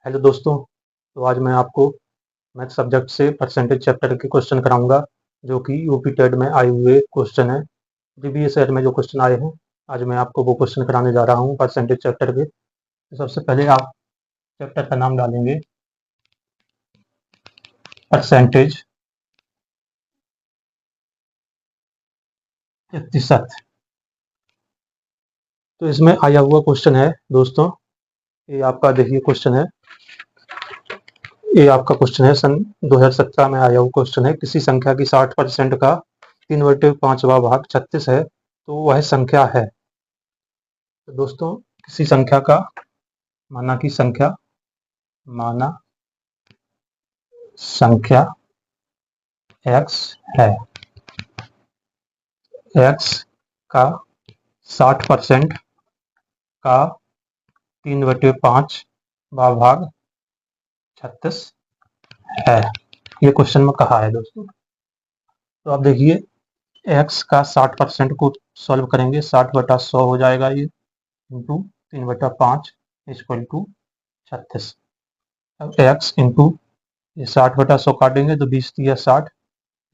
Hello दोस्तों। तो आज मैं आपको मैथ सब्जेक्ट से परसेंटेज चैप्टर के क्वेश्चन कराऊंगा, जो कि यूपी टेट में आए हुए क्वेश्चन है। प्रीवियस ईयर में जो क्वेश्चन आए हैं, आज मैं आपको वो क्वेश्चन कराने जा रहा हूँ परसेंटेज चैप्टर के। तो सबसे पहले आप चैप्टर का नाम डालेंगे परसेंटेज प्रतिशत। तो इसमें आया हुआ क्वेश्चन है दोस्तों, ये आपका देखिए क्वेश्चन है। ये आपका क्वेश्चन है सन 2017 में आया हुआ क्वेश्चन है। किसी संख्या की 60% का 3/5वां भाग 36 है, तो वह संख्या है। तो दोस्तों, किसी संख्या का माना संख्या x है। x का 60% का 3/5वां भाग 36 है। ये क्वेश्चन में कहा है दोस्तों। तो आप देखिए, x का 60% को सॉल्व करेंगे, 60/100 हो जाएगा ये, इंटू 3/5 इक्वल टू 36। अब x इंटू ये 60/100 काटेंगे तो 20 दिया 60,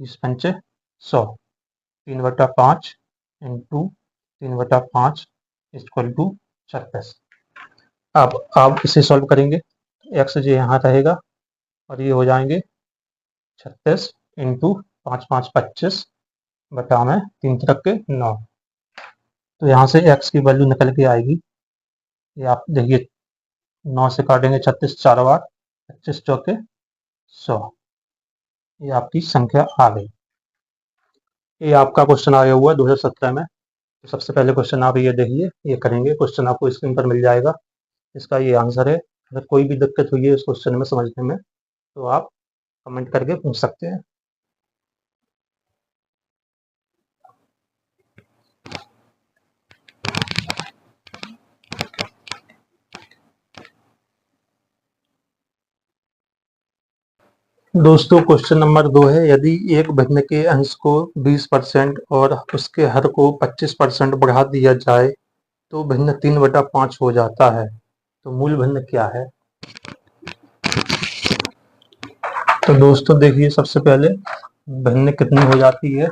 20 पंचे 100, 3/5 इंटू 3/5 इक्वल टू 36। अब आप इसे सॉल्व करेंगे, एक्स जो यहाँ रहेगा और ये हो जाएंगे 36 इंटू 5 5 25 बटा में 3 तरफ के 9। तो यहाँ से एक्स की वैल्यू निकल के आएगी, ये आप देखिए 9 से काटेंगे 36 4 बार, 25 चौके 100। ये आपकी संख्या आ गई। ये आपका क्वेश्चन आया हुआ है 2017 में। तो सबसे पहले क्वेश्चन आप ये देखिए, ये करेंगे। क्वेश्चन आपको स्क्रीन पर मिल जाएगा, इसका ये आंसर है। अगर कोई भी दिक्कत हुई है इस क्वेश्चन में समझने में, तो आप कमेंट करके पूछ सकते हैं। दोस्तों, क्वेश्चन नंबर 2 है, यदि एक भिन्न के अंश को 20% और उसके हर को 25% बढ़ा दिया जाए तो भिन्न 3/5 हो जाता है, तो मूल भिन्न क्या है? तो दोस्तों देखिए, सबसे पहले भिन्न कितनी हो जाती है?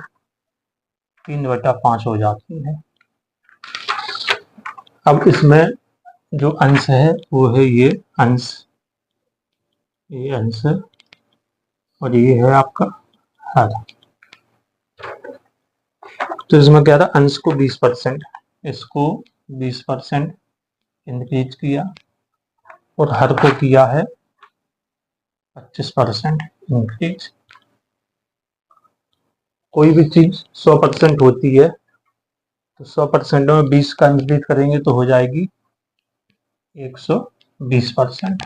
3/5 हो जाती है। अब इसमें जो अंश है वो है ये अंश, ये अंश है, और ये है आपका हर। तो इसमें क्या था, अंश को 20%, इसको 20% इंक्रीज किया, और हर को किया है 25% इंक्रीज। कोई भी चीज 100% होती है, तो 100% में 20 का इंक्रीज करेंगे तो हो जाएगी 120%।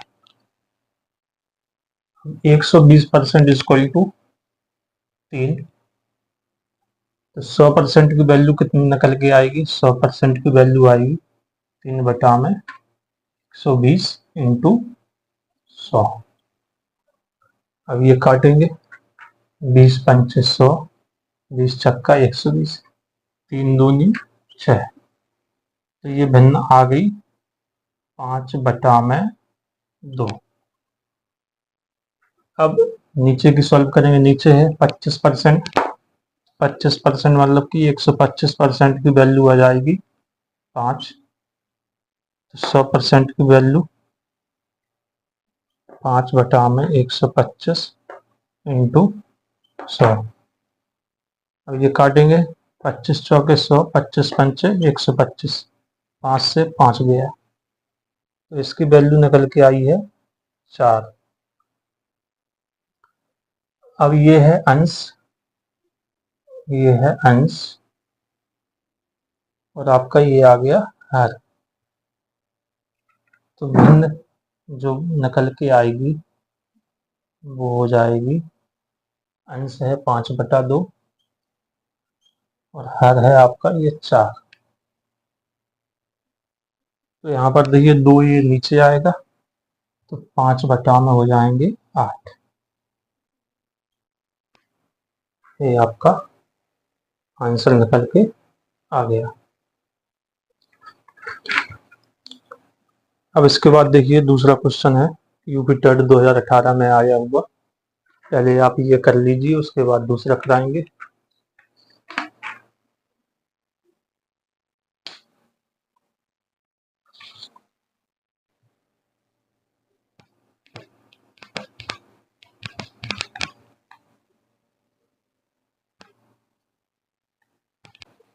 120% इक्वल टू 3। तो 100% की वैल्यू कितनी निकल के आएगी? 100% की वैल्यू आएगी 3 बटा में 120 इंटू 100। अब ये काटेंगे, 20 पंचे 100, 20 छक्का 120, 3 दूनी 6। तो ये भिन्न आ गई 5 बटा में 2। अब नीचे की सॉल्व करेंगे, नीचे है 25%। 25% मतलब कि 125% की वैल्यू आ जाएगी 5। तो 100% की वैल्यू 5 बटा में 125 इंटू 100। अब ये काटेंगे, 25 चौके 100, 25 पंचे 125, 5 से 5 गया, तो इसकी वैल्यू निकल के आई है 4। अब ये है अंश, ये है अंश, और आपका ये आ गया हर। तो भिन्न जो निकल के आएगी वो हो जाएगी, अंश है 5 बटा 2 और हर है आपका ये 4। तो यहाँ पर देखिए 2 ये नीचे आएगा, तो 5 बटा में हो जाएंगे 8। ये आपका आंसर निकल के आ गया। अब इसके बाद देखिए दूसरा क्वेश्चन है, यूपिटर 2018 में आया हुआ। पहले आप ये कर लीजिए, उसके बाद दूसरा कराएंगे।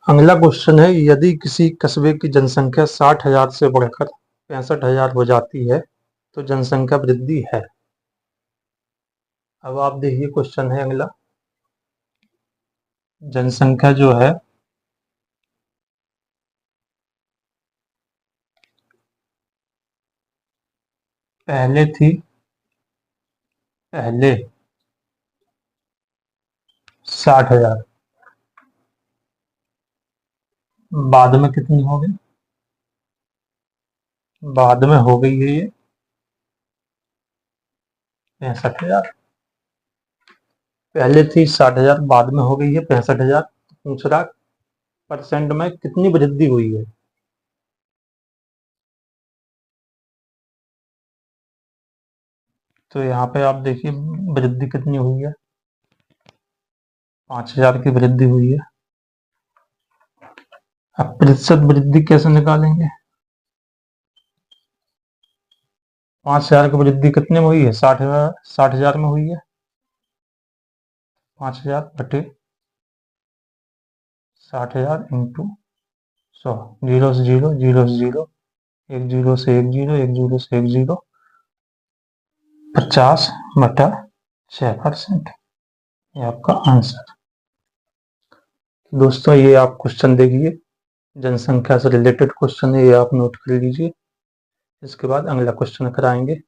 अगला क्वेश्चन है, यदि किसी कस्बे की जनसंख्या 60,000 से बढ़कर 65,000 हो जाती है तो जनसंख्या वृद्धि है। अब आप देखिए क्वेश्चन है अगला, जनसंख्या जो है पहले थी, पहले 60,000, बाद में कितनी हो गई, बाद में हो गई है ये 65,000। पहले थी 60,000, बाद में हो गई है 65,000। पूछ रहा परसेंट में कितनी वृद्धि हुई है। तो यहाँ पे आप देखिए वृद्धि कितनी हुई है, 5,000 की वृद्धि हुई है। अब प्रतिशत वृद्धि कैसे निकालेंगे, 5,000 की वृद्धि कितने में हुई है, 60,000 में हुई है। 5,000 बटे 60,000 इंटू 100, जीरो से जीरो, जीरो से जीरो, एक जीरो से एक जीरो, एक जीरो से एक जीरो, 50/6%, ये आपका आंसर। दोस्तों ये आप क्वेश्चन देखिए, जनसंख्या से रिलेटेड क्वेश्चन है, ये आप नोट कर लीजिए। इसके बाद अगला क्वेश्चन कराएंगे।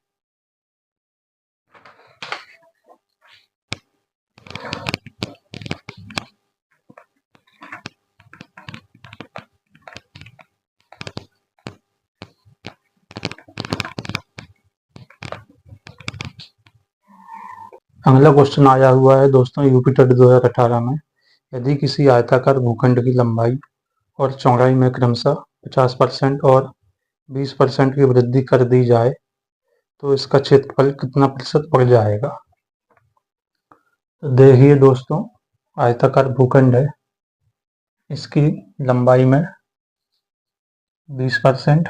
अगला क्वेश्चन आया हुआ है दोस्तों यूपिटर 2018 में, यदि किसी आयताकार भूखंड की लंबाई और चौड़ाई में क्रमशः 50% और 20% की वृद्धि कर दी जाए तो इसका क्षेत्रफल कितना प्रतिशत बढ़ जाएगा। तो देखिए दोस्तों, आयताकार भूखंड है, इसकी लंबाई में 20%,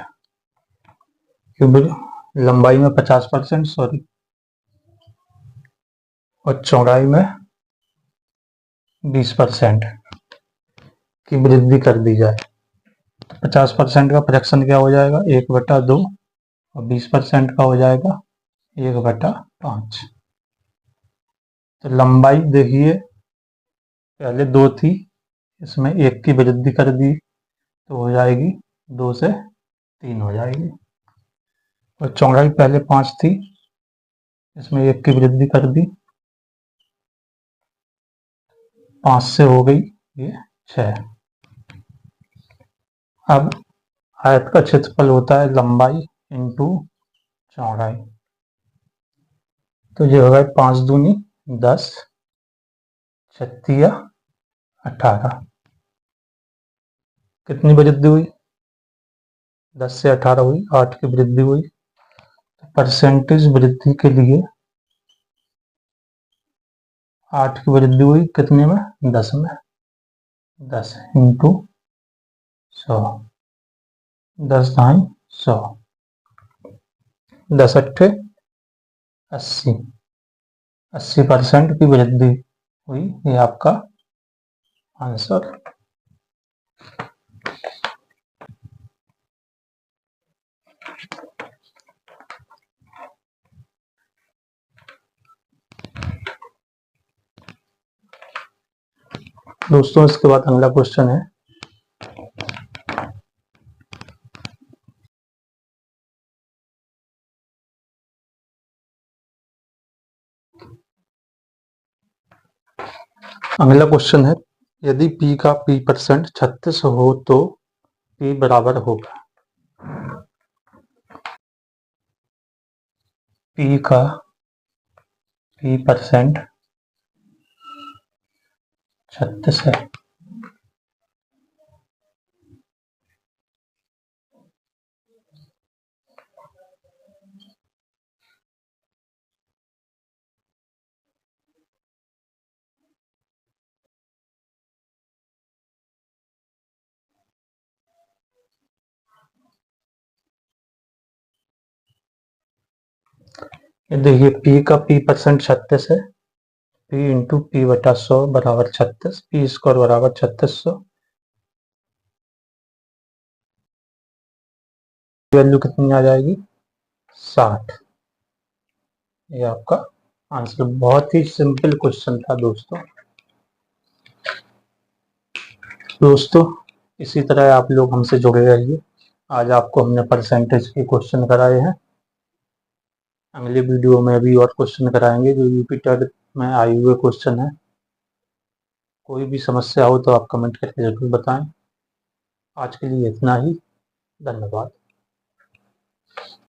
लंबाई में 50%, सॉरी, और चौड़ाई में 20% की वृद्धि कर दी जाए। 50% का फ्रैक्शन क्या हो जाएगा, 1/2, और 20% का हो जाएगा 1/5। तो लंबाई देखिए पहले 2 थी, इसमें 1 की वृद्धि कर दी तो हो जाएगी 2 से 3 हो जाएगी। और चौड़ाई पहले 5 थी, इसमें 1 की वृद्धि कर दी, 5 से हो गई ये 6। अब आयत का क्षेत्रफल होता है लंबाई इंटू चौड़ाई, तो ये होगा 5 दूनी 10, 36 18, कितनी वृद्धि हुई, 10 से 18 हुई, 8 की वृद्धि हुई। परसेंटेज वृद्धि के लिए 8 की वृद्धि हुई कितने में, 10 में, 10 इंटू 100, 10 दाई 100, 10 अट्ठे 80, 80% की वृद्धि हुई, ये आपका आंसर। दोस्तों इसके बाद अगला क्वेश्चन है, अगला क्वेश्चन है, यदि p का p% 36 हो तो p बराबर होगा। p का p% 36 है, ये देखिए पी का पी परसेंट 36 है, पी इंटू पी बटा 100 बराबर 36, पी स्क्वायर बराबर 3600। वैल्यू कितनी आ जाएगी 60। ये आपका आंसर। बहुत ही सिंपल क्वेश्चन था दोस्तों। इसी तरह आप लोग हमसे जुड़े रहिए। आज आपको हमने परसेंटेज के क्वेश्चन कराए हैं। अगले वीडियो में भी और क्वेश्चन कराएंगे जो यूपी टेट में आए हुए क्वेश्चन है। कोई भी समस्या हो तो आप कमेंट करके जरूर बताएं। आज के लिए इतना ही। धन्यवाद।